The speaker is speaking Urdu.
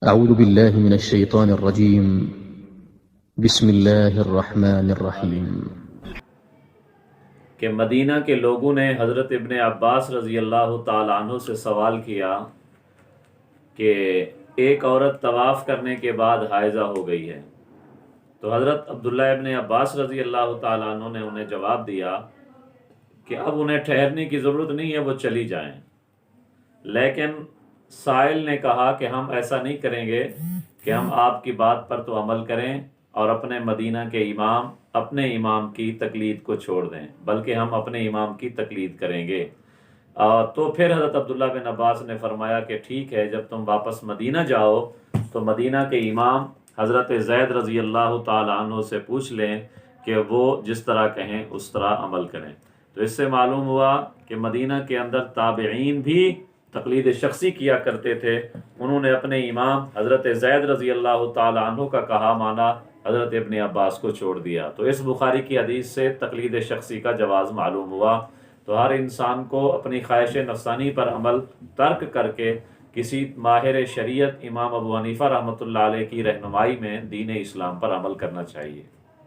أعوذ بالله من الشيطان الرجيم. بسم الله الرحمن الرحیم. کہ مدینہ کے لوگوں نے حضرت ابن عباس رضی اللہ تعالیٰ عنہ سے سوال کیا کہ ایک عورت طواف کرنے کے بعد حائضہ ہو گئی ہے، تو حضرت عبداللہ ابن عباس رضی اللہ تعالیٰ عنہ نے انہیں جواب دیا کہ اب انہیں ٹھہرنے کی ضرورت نہیں ہے، وہ چلی جائیں۔ لیکن سائل نے کہا کہ ہم ایسا نہیں کریں گے کہ ہم آپ کی بات پر تو عمل کریں اور اپنے مدینہ کے اپنے امام کی تقلید کو چھوڑ دیں، بلکہ ہم اپنے امام کی تقلید کریں گے۔ تو پھر حضرت عبداللہ بن عباس نے فرمایا کہ ٹھیک ہے، جب تم واپس مدینہ جاؤ تو مدینہ کے امام حضرت زید رضی اللہ تعالیٰ عنہ سے پوچھ لیں کہ وہ جس طرح کہیں اس طرح عمل کریں۔ تو اس سے معلوم ہوا کہ مدینہ کے اندر تابعین بھی تقلید شخصی کیا کرتے تھے، انہوں نے اپنے امام حضرت زید رضی اللہ تعالیٰ عنہ کا کہا مانا، حضرت ابن عباس کو چھوڑ دیا۔ تو اس بخاری کی حدیث سے تقلید شخصی کا جواز معلوم ہوا۔ تو ہر انسان کو اپنی خواہش نفسانی پر عمل ترک کر کے کسی ماہر شریعت امام ابو حنیفہ رحمۃ اللہ علیہ کی رہنمائی میں دین اسلام پر عمل کرنا چاہیے۔